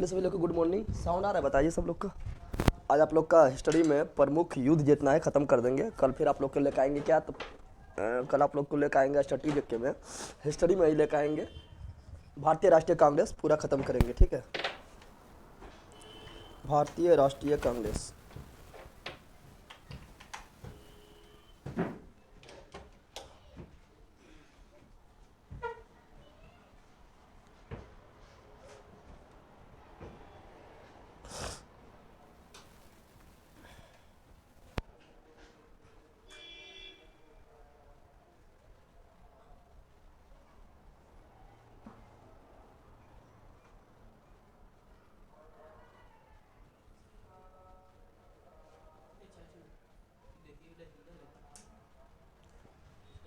सभी लोग को गुड मॉर्निंग। साउंड आ रहा है बताइए सब लोग का। आज आप लोग का हिस्ट्री में प्रमुख युद्ध जितना है ख़त्म कर देंगे। कल फिर आप लोग को लेकर आएंगे क्या, तो कल आप लोग को लेकर आएंगे स्ट्रेटेजी के में हिस्ट्री में ही लेकर आएंगे। भारतीय राष्ट्रीय कांग्रेस पूरा ख़त्म करेंगे, ठीक है। भारतीय राष्ट्रीय कांग्रेस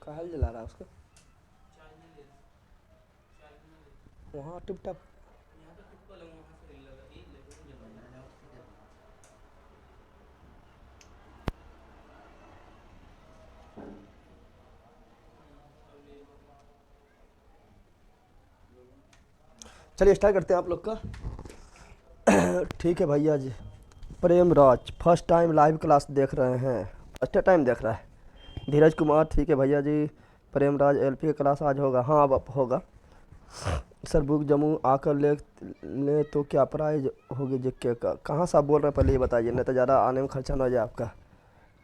कहाँ जला रहा है उसको वहाँ टिप टप। चलिए स्टार्ट करते हैं आप लोग का। ठीक है भैया ji. Premraj first time live class देख रहे हैं, फर्स्ट टाइम देख रहा है। धीरज कुमार ठीक है भैया जी। प्रेमराज एलपी का क्लास आज होगा, हाँ अब होगा सर। बुक जम्मू आकर ले तो क्या प्राइज होगी जिक्के का? कहाँ से आप बोल रहे हैं पहले ये बताइए, नहीं तो ज़्यादा आने में खर्चा ना हो जाए आपका।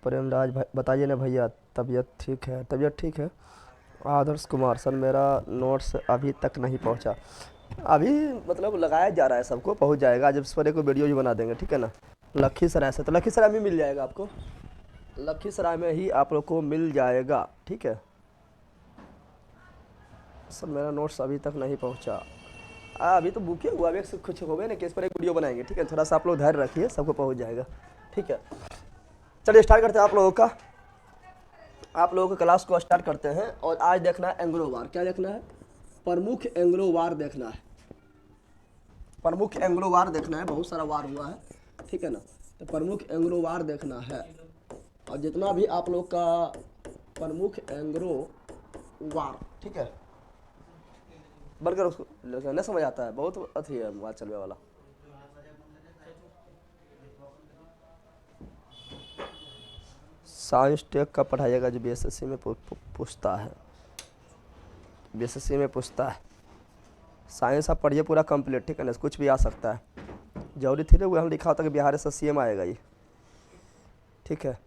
प्रेमराज बताइए ना भैया। तबीयत ठीक है, तबीयत ठीक है। आदर्श कुमार सर मेरा नोट्स अभी तक नहीं पहुँचा। अभी मतलब लगाया जा रहा है, सबको पहुँच जाएगा। जब इस पर एक वीडियो भी बना देंगे, ठीक है ना। लखीसराय से, तो लखीसराय में मिल जाएगा आपको, लखीसराय में ही आप लोग को मिल जाएगा, ठीक है। सर मेरा नोट्स अभी तक नहीं पहुंचा। अभी तो बुक ही हुआ, अभी कुछ हो गए ना कि इस पर एक वीडियो बनाएंगे, ठीक है। थोड़ा सा आप लोग धैर्य रखिए, सबको पहुंच जाएगा, ठीक है। चलिए स्टार्ट करते हैं आप लोगों का, आप लोगों के क्लास को स्टार्ट करते हैं। और आज देखना है एंग्लो वार। क्या देखना है? प्रमुख एंग्लो वार देखना है। प्रमुख एंग्लो वार देखना है, बहुत सारा वार हुआ है, ठीक है ना। तो प्रमुख एंग्लो वार देखना है। और जितना भी आप लोग का प्रमुख एंग्लो वार, ठीक है, बढ़कर उसको नहीं समझ आता है, बहुत अथी है मोबाइल चलने वाला। साइंस टेक का पढ़ाइएगा जो बीएसएससी में पूछता है, बीएसएससी में पूछता है। साइंस आप पढ़िए पूरा कंप्लीट, ठीक है ना, कुछ भी आ सकता है। जरूरी थी ना वो हम लिखा होता कि बिहार से सीएम आएगा ये, ठीक है।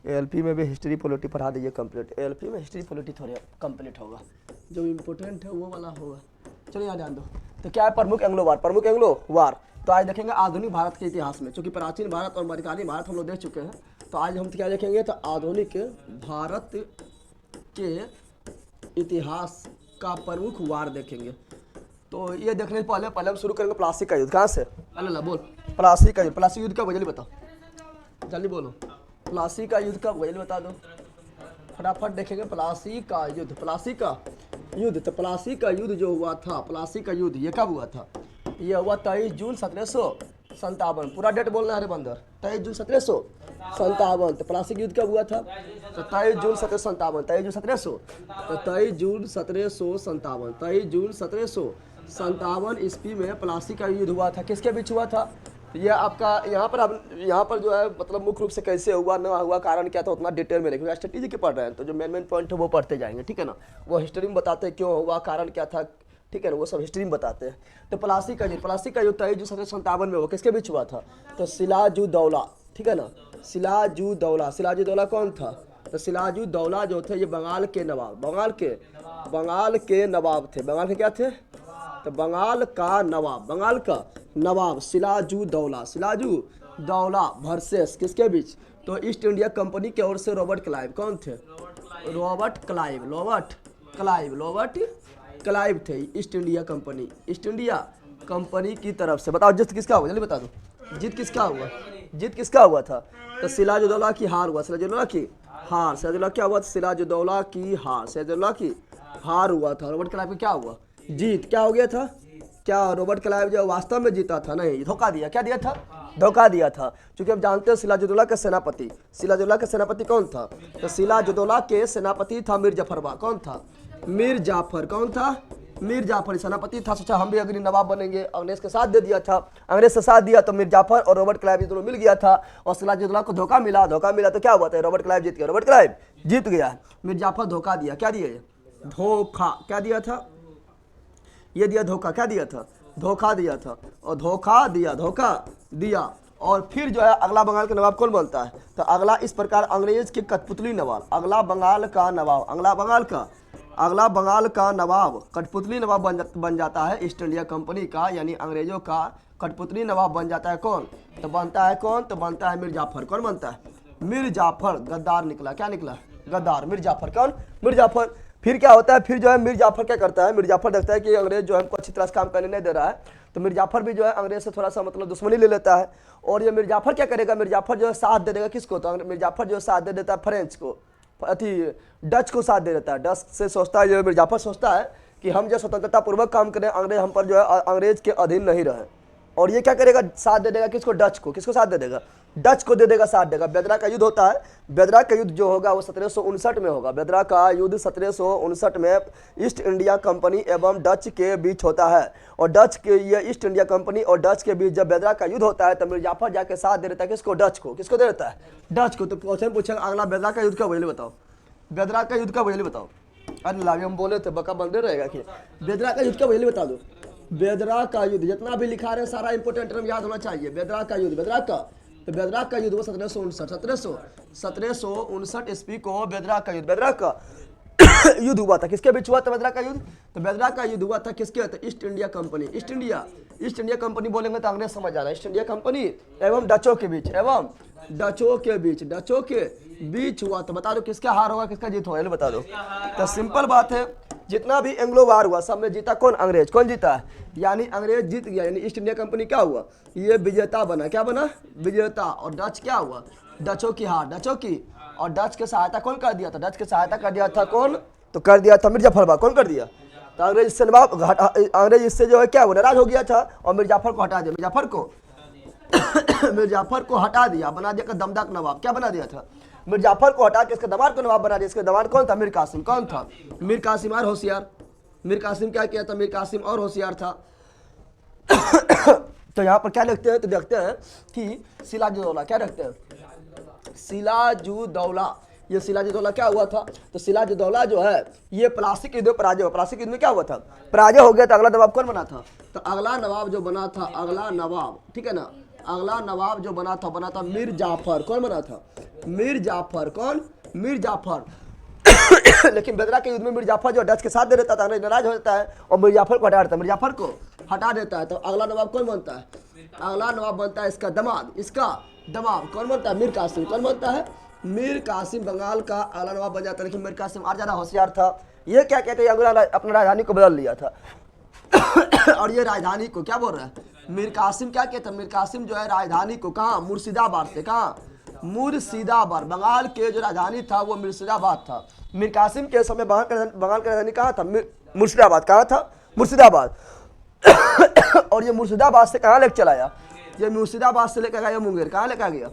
एएलपी में भी हिस्ट्री पॉलिटी पढ़ा दीजिए कंप्लीट। एएलपी में हिस्ट्री पॉलिटी थोड़ी कंप्लीट होगा, जो इम्पोर्टेंट है वो वाला होगा। चलिए यहाँ ध्यान दो। तो क्या है प्रमुख एंग्लो वार? प्रमुख एंग्लो वार तो आज देखेंगे आधुनिक भारत के इतिहास में, क्योंकि प्राचीन भारत और मध्यकालीन भारत हम लोग देख चुके हैं। तो आज हम क्या देखेंगे? तो आधुनिक भारत के इतिहास का प्रमुख वार देखेंगे। तो ये देखने से पहले हम शुरू करेंगे प्लासी का युद्ध। कहाँ से? अल्लाह बोल। प्लासी का युद्ध। प्लासी युद्ध का जल्दी बताओ, जल्दी बोलो। प्लासी का युद्ध कब हुआ जल्दी बता दो, फटाफट देखेंगे। प्लासी का युद्ध, प्लासी का युद्ध। तो प्लासी का युद्ध जो हुआ था, प्लासी का युद्ध ये कब हुआ था? ये हुआ 23 जून 1757। पूरा डेट बोलना है बंदर। 23 जून 1757। तो प्लासी का युद्ध कब हुआ था? तो 23 जून 1757। 23 जून 1700 तो 23 जून 1757। 23 जून 1757 ईस्वी में प्लासी का युद्ध हुआ था। किसके बीच हुआ था? ये आपका यहाँ पर जो है मतलब मुख्य रूप से कैसे हुआ ना हुआ, कारण क्या था, उतना डिटेल में नहीं, स्ट्रेटेजी के पढ़ रहे हैं तो जो मेन पॉइंट है वो पढ़ते जाएंगे, ठीक है ना। वो हिस्ट्री में बताते हैं क्यों हुआ, कारण क्या था, ठीक है ना, वो सब हिस्ट्री में बताते हैं। तो प्लासी का युद्ध 23 जून 1757 में वो किसके बीच हुआ था? तो सिराजुद्दौला, ठीक है ना, सिराजुद्दौला। सिराजुद्दौला कौन था? तो सिराजुद्दौला जो थे ये बंगाल के नवाब, बंगाल के नवाब थे। बंगाल के क्या थे? तो बंगाल का नवाब सिराजुद्दौला वर्सेस किसके बीच? तो ईस्ट इंडिया कंपनी की ओर से रॉबर्ट क्लाइव। कौन थे? रॉबर्ट क्लाइव थे। ईस्ट इंडिया कंपनी की तरफ से। बताओ जीत किसका हुआ, जल्दी बता दो। जीत किसका हुआ था? तो सिराजुद्दौला की हार हुआ। सिराजुद्दौला क्या हुआ? सिराजुद्दौला की हार हुआ था। रॉबर्ट क्लाइव का क्या हुआ? जीत। क्या हो गया था? क्या रॉबर्ट क्लाइव जो वास्तव में जीता था? नहीं, धोखा दिया। क्या दिया था? धोखा दिया था। क्योंकि अब जानते हो सिराजुद्दौला के सेनापति कौन था? तो सिराजुद्दौला के सेनापति था मीर जाफर। कौन था? मीर जाफर। कौन था? मीर जाफर सेनापति था, सोचा हम भी अग्रणी नवाब बनेंगे, अंग्रेज के साथ दे दिया था। अंग्रेज से साथ दिया तो मीर जाफर और रॉबर्ट क्लाइव ये दोनों मिल गया था और सिराजुद्दौला को धोखा मिला तो क्या हुआ था, रॉबर्ट क्लाइव जीत गया, रॉबर्ट क्लाइव जीत गया। मीर जाफर धोखा दिया, क्या दिया, धोखा, क्या दिया था, ये दिया धोखा, क्या दिया था, धोखा दिया था और धोखा दिया। और फिर जो है अगला बंगाल का नवाब कौन बनता है, तो अगला इस प्रकार अंग्रेज के कठपुतली नवाब, अगला बंगाल का नवाब कठपुतली नवाब बन जाता है ईस्ट इंडिया कंपनी का, यानी अंग्रेजों का कठपुतली नवाब बन जाता है कौन, तो बनता है कौन, तो बनता है मीर जाफर। कौन बनता है, मीर जाफर। गद्दार निकला, क्या निकला, गद्दार। मीर जाफर कौन, मीर जाफर। फिर क्या होता है, फिर जो है मीर जाफर क्या करता है, मीर जाफर देखता है कि अंग्रेज जो है हमको अच्छी तरह से काम करने नहीं दे रहा है, तो मीर जाफर भी जो है अंग्रेज से थोड़ा सा मतलब दुश्मनी ले लेता है। और ये मीर जाफर क्या करेगा, मीर जाफर जो है साथ दे देगा किसको, तो मीर जाफर जो है साथ दे देता है फ्रेंच को, डच को साथ दे देता है। डच से सोचता है, जो मीर जाफर सोचता है कि हम जो स्वतंत्रता पूर्वक काम करें, अंग्रेज हम पर जो है अंग्रेज के अधीन नहीं रहे। और ये क्या करेगा, साथ दे देगा किसको, डच को। किसको साथ दे देगा, डच को दे देगा, साथ देगा। बेदरा का युद्ध होता है, बेदरा का युद्ध जो होगा वो 1759 में होगा। बेदरा का युद्ध 1759 में ईस्ट इंडिया कंपनी एवं डच के बीच होता है। और डच के, ये ईस्ट इंडिया कंपनी और डच के बीच जब बेदरा का युद्ध होता है तो मीर जाफर जाके साथ दे देता है किसको, डच को। किसको दे देता है, डच को। तो क्वेश्चन पूछेंगे अगला, बेदरा का युद्ध कब हुआ बताओ, बेदरा का युद्ध कब हुआ बताओ। अरे लाभी हम बोले थे बका बंदे रहेगा कि बेदरा का युद्ध कब हुआ बता दो। बेदरा का युद्ध जितना भी लिखा रहे सारा इंपोर्टेंट टर्म याद होना चाहिए। बेदरा का युद्ध, बेदरा का, तो बेदरा का युद्ध वो 1759 ईस्वी को बेदरा का युद्ध, बेदरा का युद्ध हुआ था। किसके बीच हुआ था बेदरा का युद्ध, तो बेदरा का युद्ध हुआ था किसके, east India company, east India company बोलेंगे तो अंग्रेज समझ जाना, ईस्ट इंडिया कंपनी एवं डचों के बीच, डचों के बीच हुआ। तो बता दो किसका हार होगा, किसका जीत होगा, बता दो। तो सिंपल बात है, जितना भी एंग्लो वार हुआ सब में जीता कौन, अंग्रेज। कौन जीता है, यानी अंग्रेज जीत गया, यानी ईस्ट इंडिया कंपनी क्या हुआ, ये विजेता बना। क्या बना, विजेता। और डच क्या हुआ, डचों की हार, डचों की। और डच के सहायता कौन कर दिया था, डच के सहायता कर दिया था कौन, तो कर दिया था मीर जाफर। कौन कर दिया, तो अंग्रेज इससे नवाब, अंग्रेज इससे जो है क्या हुआ, नाराज हो गया था और मीर जाफर को हटा दिया, मीर जाफर को हटा दिया, बना दिया दमदार नवाब। क्या बना दिया था, मीर जाफर को हटा के इसके दमार को नवाब बना दिया। इसके दमार कौन था, मीर कासिम। कौन था, मीर कासिम और होशियार। मीर कासिम क्या किया था, मीर कासिम और होशियार था। तो यहाँ पर क्या लिखते हैं, तो देखते हैं कि सिराजुद्दौला, क्या रखते हैं, सिराजुद्दौला। ये सिराजुद्दौला क्या हुआ था, तो सिराजुद्दौला जो है ये प्लासी युद्ध में पराजय हुआ। प्लासी युद्ध में क्या हुआ था, पराजय हो गया। तो अगला नवाब कौन बना था, तो अगला नवाब जो बना था, अगला नवाब, ठीक है ना, अगला नवाब जो बना था मीर जाफर। कौन बना था, मीर जाफर। कौन, मीर जाफर। लेकिन बेदरा के युद्ध में मीर जाफर जो डच के साथ दे देता था, नाराज हो जाता है और मीर जाफर को हटा देता है, मीर जाफर को हटा देता है। तो अगला नवाब कौन बनता है, अगला नवाब बनता है इसका दमाद, इसका दमाद। कौन बनता है, मीर कासिम। कौन बनता है, मीर कासिम बंगाल का अगला नवाब बन जाता है। लेकिन मीर कासिम और ज्यादा होशियार था। ये क्या कहते हैं, अपना राजधानी को बदल लिया था। और ये राजधानी को क्या बोल रहा है, मीर कासिम क्या कहते हैं, मीर कासिम जो है राजधानी को कहाँ, मुर्शिदाबाद से, कहाँ, मुर्शिदाबाद। बंगाल के जो राजधानी था वो मुर्शिदाबाद था। मीर कासिम के समय बंगाल की राजधानी कहाँ था, मुर्शिदाबाद। कहाँ था, मुर्शिदाबाद। और ये मुर्शिदाबाद से कहाँ लेकर चलाया, ये मुर्शिदाबाद से लेकर गया मुंगेर। कहाँ लेकर गया,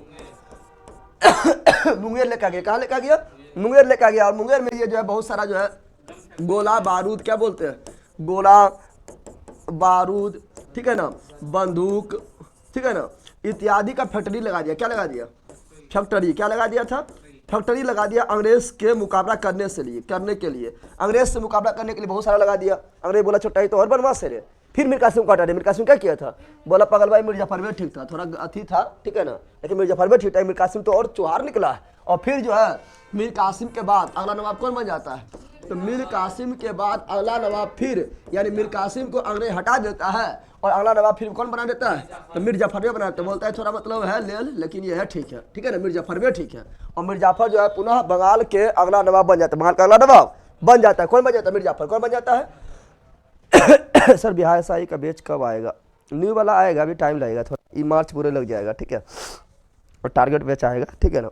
मुंगेर लेकर गया। कहाँ लेकर गया, मुंगेर लेकर गया। और मुंगेर में ये जो है बहुत सारा जो है गोला बारूद, क्या बोलते हैं, गोला बारूद, ठीक है ना, बंदूक, ठीक है ना, इत्यादि का फैक्ट्री लगा दिया। क्या लगा दिया, फैक्ट्री। क्या लगा दिया था, फैक्ट्री लगा दिया अंग्रेज के मुकाबला करने के लिए अंग्रेज से मुकाबला करने के लिए बहुत सारा लगा दिया। अंग्रेज बोला छोटा ही तो और बनवा से रे। फिर मीर कासिम को हटा दिया। मीर कासिम क्या किया था, बोला पागल भाई मीर जाफर भी ठीक था, थोड़ा अथी था, ठीक है ना, लेकिन मीर जाफर भी ठीक था। मीर कासिम तो और चुहार निकला है। और फिर जो है मीर कासिम के बाद अगला नवाब कौन बन जाता है, तो मीर कासिम के बाद अगला नवाब फिर, यानी मीर कासिम को अंग्रेज हटा देता है और अगला नवाब फिर कौन बना देता है, तो मीर जाफर भी बना देता है। बोलता है थोड़ा मतलब है लेल, लेकिन ये है ठीक है, ठीक है ना, मीर जाफर भी ठीक है। और मीर जाफर जो है पुनः बंगाल के अगला नवाब बन जाता है, बंगाल का अगला नवाब बन जाता है। कौन बन जाता है, मीर जाफर। कौन बन जाता है। सर बिहार शाही का बेच कब आएगा, न्यू वाला आएगा, अभी टाइम लगेगा थोड़ा, ई मार्च पूरे लग जाएगा, ठीक है, और टारगेट बेच आएगा, ठीक है ना।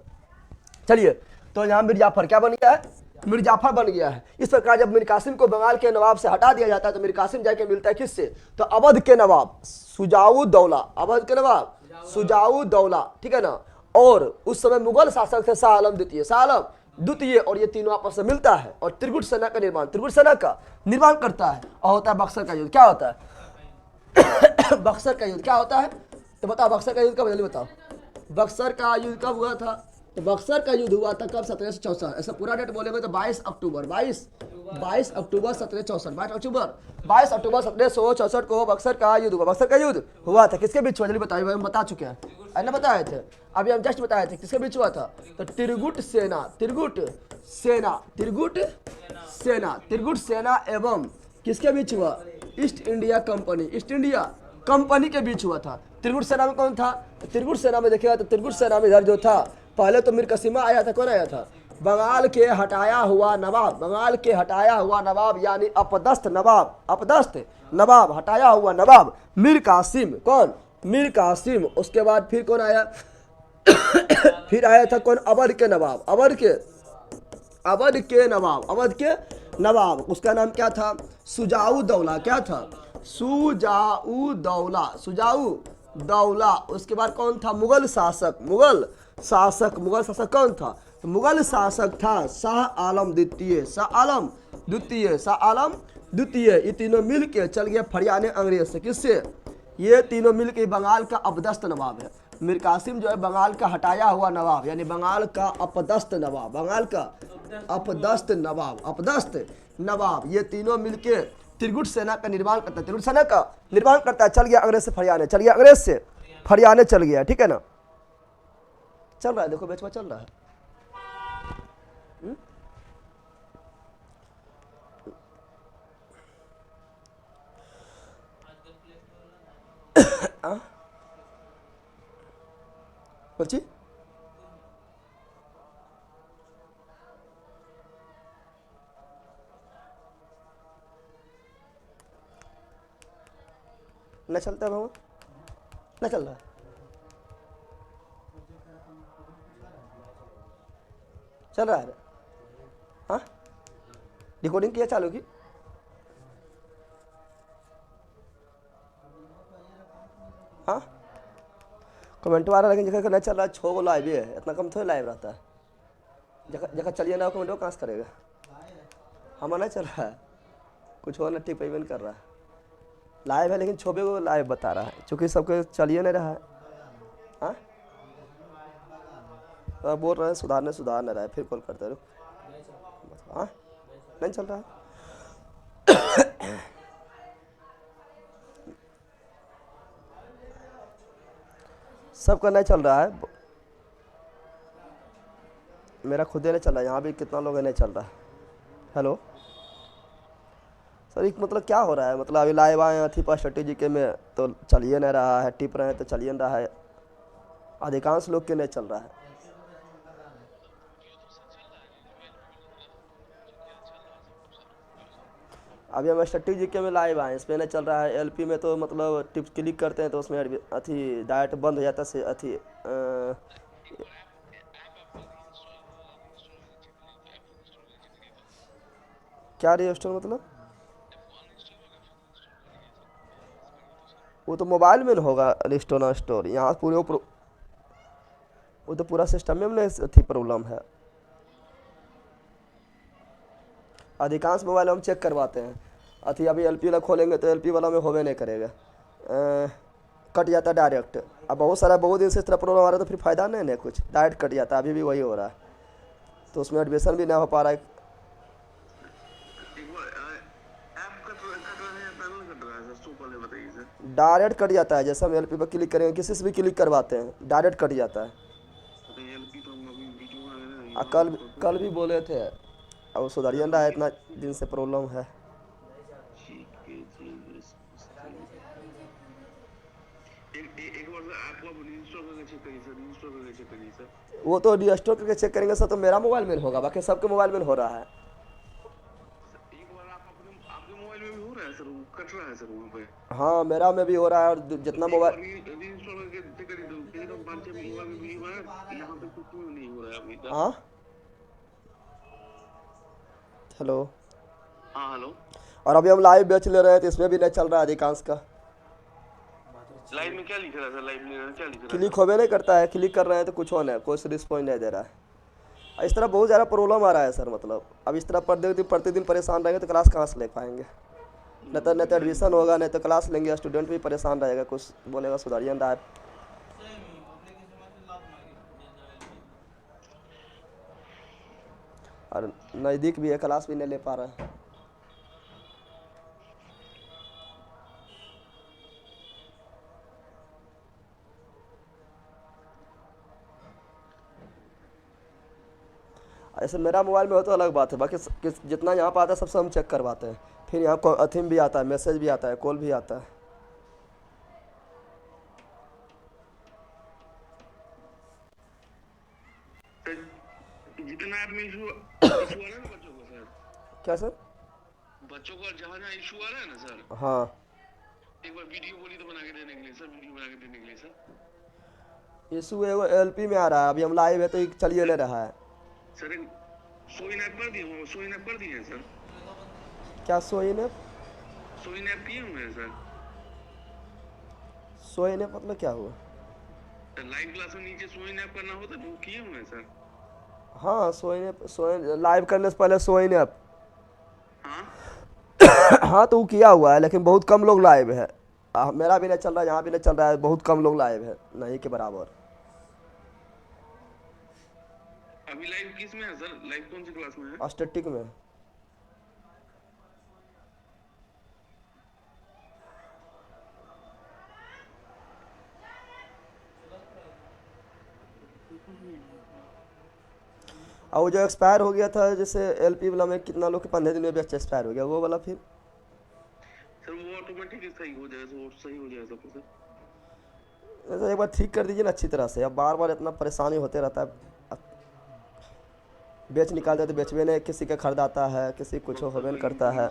चलिए, तो यहाँ मीर जाफर क्या बन गया है, मीर जाफर बन गया है। इस प्रकार जब मीर कासिम को बंगाल के नवाब से हटा दिया जाता है तो मीर कासिम जाके मिलता है किससे, तो अवध के नवाब शुजाउद्दौला, अवध के नवाब शुजाउद्दौला, ठीक है ना। और उस समय मुगल शासक थे शाह आलम द्वितीय, शाह आलम द्वितीय, और ये तीनों आपस में मिलता है और त्रिगुट सेना का निर्माण करता है और होता है बक्सर का युद्ध। क्या होता है? बक्सर का युद्ध क्या होता है? तो बताओ बक्सर का युद्ध कब, जल्दी बताओ। बक्सर का युद्ध कब हुआ था? तो बक्सर का युद्ध हुआ था कब? 1764। ऐसा पूरा डेट बोलेंगे तो 22 अक्टूबर 1764 को बक्सर का युद्ध हुआ। बक्सर का युद्ध हुआ था किसके बीच हुआ? जल्दी बताइए, हम बता चुके हैं, ऐसा बताए थे अभी, हम जस्ट बताए थे किसके बीच हुआ था। तो त्रिगुट सेना एवं किसके बीच हुआ? ईस्ट इंडिया कंपनी के बीच हुआ था। त्रिगुट सेना में कौन था? त्रिगुट सेना में देखिएगा तो त्रिगुट सेना में इधर जो था पहले तो मीर कसीमा आया था। कौन आया था? बंगाल के हटाया हुआ नवाब यानी अपदस्थ नवाब हटाया हुआ नवाब मीर कासिम। कौन? मीर कासिम। उसके बाद फिर कौन आया? फिर आया था कौन? अवध के नवाब। उसका नाम क्या था? सुजाऊ दौला। क्या था? सुजाऊ दौला। उसके बाद कौन था? मुगल शासक कौन था? तो मुगल शासक था शाह आलम द्वितीय। ये तीनों मिल के चल गया फरियाने अंग्रेज से। किससे? ये तीनों मिल के बंगाल का अपदस्थ नवाब है। मीर कासिम जो है बंगाल का हटाया हुआ नवाब यानी बंगाल का अपदस्थ नवाब। ये तीनों मिलके त्रिगुट सेना का निर्माण करता है। चल गया अंग्रेज से फरियाने चल गया। ठीक है ना? चल रहा है, देखो बेचवा चल रहा है। बच्ची न चलता है, न चल रहा है। चल रहा है? हाँ, रिकॉर्डिंग किया चालू की? हाँ, कमेंट आ रहा, लेकिन जगह नहीं चल रहा है। 6 लाइव है, इतना कम थोड़ा लाइव रहता है। जगह चलिए ना, कमेंट कहाँ से करेगा? हमारा नहीं चल रहा है, कुछ और नट्टी पेमेंट कर रहा है। लाइव है लेकिन 6 को लाइव बता रहा है, चूँकि सबके चलिए नहीं रहा है। हाँ, तो बोल रहे हैं सुधार नहीं रहा है, फिर कॉल करते रहो। हाँ, नहीं चल रहा है। सबका नहीं चल रहा है, मेरा खुद ही नहीं चल रहा है। यहाँ भी कितना लोग नहीं चल रहा है। हेलो सर, एक मतलब क्या हो रहा है? मतलब अभी लाइव आए थी पर स्ट्रेटेजी के में तो चलिए नहीं रहा है, टिप रहे हैं तो चलिए नहीं रहा है। अधिकांश लोग के नहीं चल रहा है। अभी हम स्ट्रेटेजी के में लाइव आए, इस पर नहीं चल रहा है। एलपी में तो मतलब टिप क्लिक करते हैं तो उसमें अथी डायरेक्ट बंद हो जाता है। अथी क्या रजिस्टर मतलब? वो तो मोबाइल में होगा रिस्टोर ना स्टोर, यहाँ पूरे वो तो पूरा सिस्टम में अथी प्रॉब्लम है। अधिकांश मोबाइल हम चेक करवाते हैं। अथी अभी एलपी वाला खोलेंगे तो एलपी वाला में होवे नहीं करेगा, कट जाता डायरेक्ट। अब बहुत दिन से इस तरह प्रॉब्लम आ रहा है तो फिर फ़ायदा नहीं कुछ, डायरेक्ट कट जाता है। अभी भी वही हो रहा है, तो उसमें एडमिशन भी नहीं हो पा रहा है। डायरेक्ट कट जाता है, जैसे हम एलपी पर क्लिक करेंगे, किसी से भी क्लिक करवाते हैं डायरेक्ट कट जाता है। कल भी बोले थे, अब सुधरिए रहा है, इतना दिन से प्रॉब्लम है। वो तो रीस्टोर करके चेक करेंगे सर, तो मेरा मोबाइल में होगा, बाकी सबके मोबाइल में हो रहा है। हाँ, मेरा में भी हो रहा है, और जितना मोबाइल हाँ। हेलो, हाँ हेलो। और अभी हम लाइव बेच ले रहे हैं तो इसमें भी नहीं चल रहा है अधिकांश का। लाइव में क्या लिख रहा था? लाइव में क्या लिख रहा था? क्लिक होवे नहीं करता है, क्लिक कर रहे हैं तो कुछ हो नहीं, कोई रिस्पॉन्स नहीं दे रहा है। इस तरह बहुत ज़्यादा प्रॉब्लम आ रहा है सर। मतलब अब इस तरह प्रतिदिन परेशान रहेंगे तो क्लास कहाँ से ले पाएंगे? नहीं तो एडमिशन होगा, नहीं तो क्लास लेंगे, स्टूडेंट भी परेशान रहेगा, कुछ बोलेगा सुधारिए ना। और नज़दीक भी है, क्लास भी नहीं ले पा रहा है। ऐसे मेरा मोबाइल में हो तो अलग बात है, बाकी जितना यहाँ पर आता है सबसे हम चेक करवाते हैं। फिर यहाँ अथीम भी आता है, मैसेज भी आता है, कॉल भी आता है। जितना ऐप में इशू आ रहा है ना बच्चों को सर, क्या सर? बच्चों का जहाँ जहाँ इशू आ रहा है ना सर, हाँ एक बार वीडियो बोली तो बना के देने के लिए सर, वीडियो बना के देने के लिए सर। इशू है वो एलपी में आ रहा है, अभी हम लाइव है तो चलिए ले रहा है सर। सोइन ऐप कर दिए, सोइन ऐप कर दिए हैं सर। क्या सोइन ऐप? सोइन ऐप किए हुए हैं सर। सोइन ऐप मतलब क्या हुआ? लाइव क्लास में नीचे सोइन ऐप करना होता है, वो किए हुए हैं सर। हाँ सोइन ऐप, सोइन लाइव करने से पहले सोइन ऐप। हाँ हाँ तो वो किया हुआ है, लेकिन बहुत कम लोग लाइव है। मेरा भी नहीं चल रहा है, यहाँ भी नहीं चल रहा है, बहुत कम लोग लाइव है, नहीं के बराबर। अभी लाइव किस में है सर? लाइव कौन सी क्लास में है? स्टैटिक में। और वो जो एक्सपायर हो गया था जैसे एलपी वाला में, कितना लोग के 15 दिन में भी अच्छा एक्सपायर हो गया, वो वाला फिर सर वो ऑटोमेटिक सही हो जाएगा, वो सही हो जाएगा सब कुछ। एक बार ठीक कर दीजिए ना अच्छी तरह से। अब बार बार इतना परेशानी होते रहता है, बेच निकालते तो बेचवे नहीं, किसी का खरीदाता है, किसी कुछ होबे नहीं करता है।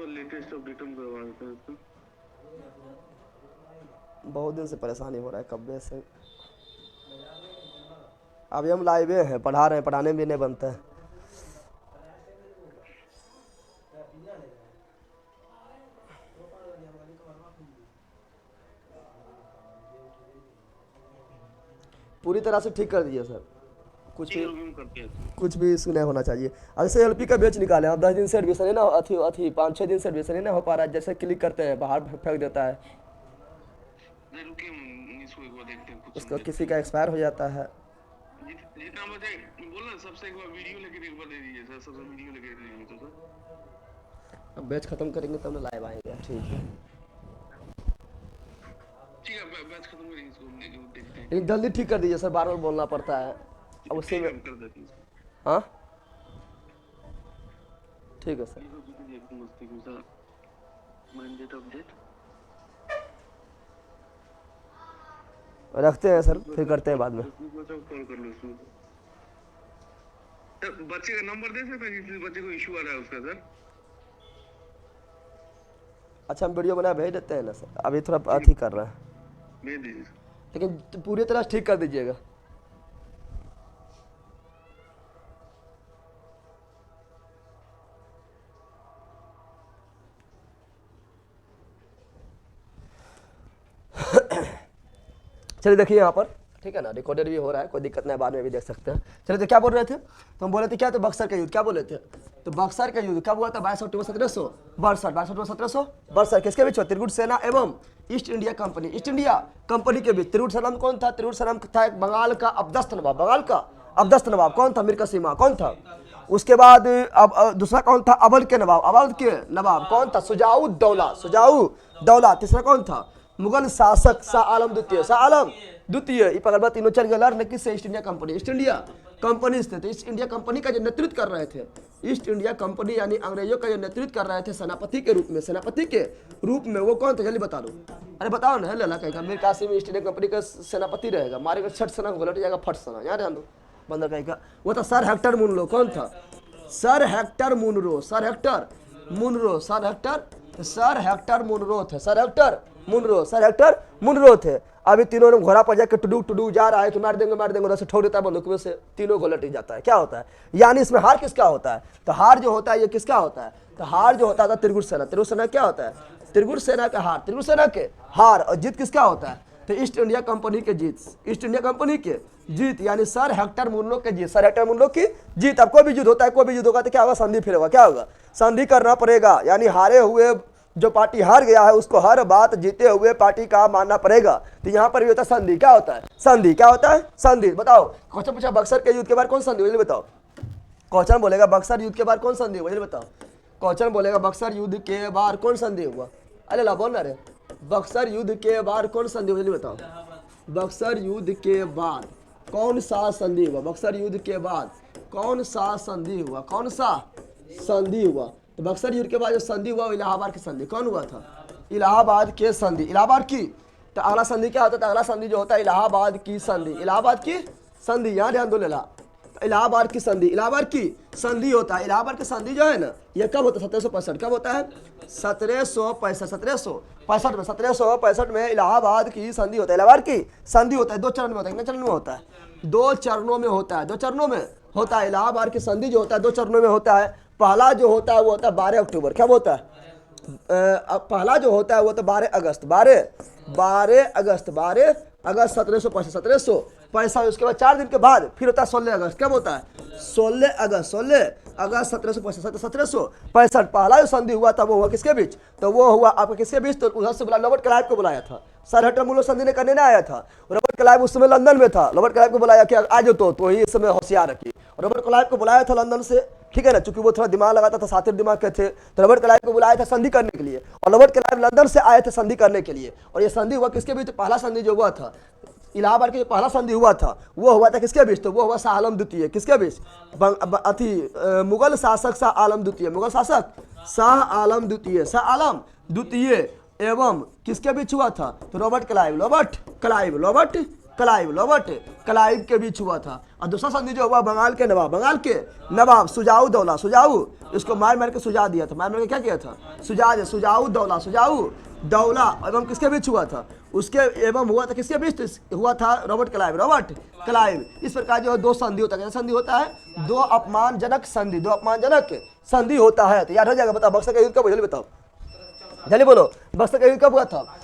लेटेस्ट अपडेट हम करवा देते हैं इसका। बहुत दिन से परेशानी हो रहा है, कब्बे से। अभी हम लाइवे हैं, पढ़ा रहे हैं, पढ़ाने में भी नहीं बनता है। पूरी तरह से ठीक कर दीजिए सर, कुछ भी इशू नहीं होना चाहिए। जैसे एलपी का बैच निकाले, अब 10 दिन से एडमिशन है ना, अथी 5-6 दिन से एडमिशन है ना हो पा रहा है, जैसे क्लिक करते हैं बाहर फेंक देता है, उसको किसी का एक्सपायर हो जाता है। जितना बचे बोला सबसे एक बार वीडियो लेके एक बार दे दीजिए सर, सबसे वीडियो लेके दे दीजिए तो सर। अब बैच खत्म करेंगे तब ना लाइव आएंगे। ठीक है ठीक है, बैच खत्म करेंगे इसको देखते हैं। लेकिन जल्दी ठीक कर दीजिए सर, बार बार बोलना पड़ता है अब उसी में। कर देते हैं। हाँ ठीक है सर। मंडेट अपडेट रखते हैं सर, फिर करते हैं बाद में। कॉल कर लो उसमें। सर बच्चे का नंबर दे सकते हैं जिस बच्चे को इशू आ रहा है उसका सर? अच्छा हम वीडियो बना भेज देते हैं ना सर, अभी थोड़ा अथी कर रहा है, भेज दीजिए लेकिन पूरी तरह ठीक कर दीजिएगा। चलिए देखिए यहाँ पर, ठीक है ना, रिकॉर्डेड भी हो रहा है, कोई दिक्कत नहीं, बाद में भी देख सकते हैं। चलिए तो क्या बोल रहे थे? तो हम बोले थे क्या, तो बक्सर का युद्ध, क्या बोले थे? तो बक्सर का युद्ध कब हुआ था? 22 अक्टूबर 1762। किसके बीच? त्रिगुट सेना एवं east India company. East India company के बीच। त्रिगुट सेना कौन था? त्रिगुट सेना था एक बंगाल का अबदस्त नवाब। बंगाल का अबदस्त नवाब कौन था? मीर कासिम कौन था? उसके बाद अब दूसरा कौन था? अवध के नवाब। अवध के नवाब कौन था? शुजाउद्दौला। तीसरा कौन था? मुगल शासक शाह आलम द्वितीय। ये पकड़वा तीनों चल गए लड़ किससे? East India company. East India company से। तो ईस्ट इंडिया कंपनी का जो नेतृत्व कर रहे थे, ईस्ट इंडिया कंपनी यानी अंग्रेजों का जो नेतृत्व कर रहे थे सेनापति के रूप में, वो कौन थे? जल्दी बता दो। अरे बताओ ना, लला कहेगा Mir Qasim East India Company का सेनापति रहेगा, मारेगा छठ सेना को, गलट जाएगा फट सेना, याद ध्यान दो। बंदर कहेगा वो था सर हेक्टर मुनरो। कौन था? सर हेक्टर मुनरो थे। अभी तीनों ने घोड़ा पर जाकर टुडू जा रहा है कि मार देंगे, उधर से ठोक देता है बंदूक में से, तीनों को लट जाता है। क्या होता है? यानी इसमें हार किसका होता है? तो हार जो होता है ये किसका होता है? तो हार जो होता था त्रिगुट सेना। त्रिगुट सेना क्या होता है? त्रिगुट सेना का हार, त्रिगुट सेना के हार। और जीत किसका होता है? तो ईस्ट इंडिया कंपनी के जीत, ईस्ट इंडिया कंपनी के जीत, यानी सर हेक्टर मुन्नो के जीत, सर हेक्टर मुन्नो की जीत। अब कोई भी युद्ध होता है, कोई भी युद्ध होगा तो क्या होगा? संधि फिर होगा। क्या होगा? संधि करना पड़ेगा, यानी हारे हुए जो पार्टी हार गया है उसको हर बात जीते हुए पार्टी का मानना पड़ेगा। तो यहाँ पर भी होता है संधि। क्या होता है? संधि। क्या होता है? संधि। बताओ क्वेश्चन पूछा बक्सर के युद्ध के बाद कौन संधि हुई? बताओ। क्वेश्चन बोलेगा बक्सर युद्ध के बाद कौन संधि हुआ? बताओ। क्वेश्चन बोलेगा बक्सर युद्ध के बाद कौन संधि हुआ? अरे ला बोल ना रे, बक्सर युद्ध के बाद कौन संधि हुई? बताओ। बक्सर युद्ध के बाद कौन सा संधि हुआ? बक्सर युद्ध के बाद कौन सा संधि हुआ? कौन सा संधि हुआ? तो बक्सर युद्ध के बाद जो संधि हुआ वो इलाहाबाद की संधि। कौन हुआ था? इलाहाबाद के संधि, इलाहाबाद की। तो अगला संधि क्या होता है? अगला संधि जो होता है इलाहाबाद की संधि, इलाहाबाद की संधि। यहाँ ध्यान दो लेला, इलाहाबाद की संधि, इलाहाबाद की संधि होता है। इलाहाबाद की संधि जो है ना ये कब होता है? 1765। कब होता है? 1765 में, 1765 में इलाहाबाद की संधि होता है। इलाहाबाद की संधि होता है, 2 चरण में होता है। कितने चरण में होता है? 2 चरणों में होता है, 2 चरणों में होता है। इलाहाबाद की संधि जो होता है 2 चरणों में होता है। पहला जो होता है वो होता है 12 अक्टूबर। क्या होता है? पहला जो होता है वो तो 12 अगस्त, 12 अगस्त 1765। उसके बाद 4 दिन के बाद फिर होता है 16 अगस्त। कब होता है? 16 अगस्त 1765। पहला जो संधि हुआ था वो हुआ किसके बीच? तो वो हुआ आपका किसके बीच? तो उधर से बुला रॉबर्ट क्लाइव को बुलाया था। सर हेक्टर मुन्नो संधि ने करने ना आया था। रॉबर्ट क्लाइव उस समय लंदन में था। रॉबर्ट क्लाइव को बुलाया कि आज तो ही इस समय होशियार रखी। रॉबर्ट क्लाइव को बुलाया था लंदन से, ठीक है ना, चूंकि वो थोड़ा दिमाग लगाता था, सातिर दिमाग के थे, तो रॉबर्ट क्लाइव को बुलाया था संधि करने के लिए। और रॉबर्ट क्लाइव लंदन से आए थे संधि करने के लिए। और ये संधि हुआ किसके बीच? पहला संधि जो हुआ था इलाहाबाद के, जो पहला संधि हुआ था वो हुआ था किसके बीच? तो वो हुआ शाह आलम द्वितीय। किसके बीच? मुगल शासक शाह आलम द्वितीय, मुगल शासक शाह आलम द्वितीय, शाह आलम द्वितीय एवं किसके बीच हुआ था? तो रॉबर्ट क्लाइव के बीच हुआ था। और दूसरा संधि जो हुआ बंगाल के नवाब सुजाऊ दौला, इसको मार के सुझा दिया था। मार के क्या किया था? सुजाऊ दौला एवं किसके बीच हुआ था? उसके एवं हुआ था किसके बीच? हुआ था रॉबर्ट क्लाइव। इस प्रकार जो है 2 संधि होता है। कैसा संधि होता है? 2 अपमानजनक संधि होता है। तो याद हो जाएगा। बताओ बक्सर का युद्ध कब हुआ? जल्दी बताओ, जल्दी बोलो। बक्सर का युद्ध कब हुआ था?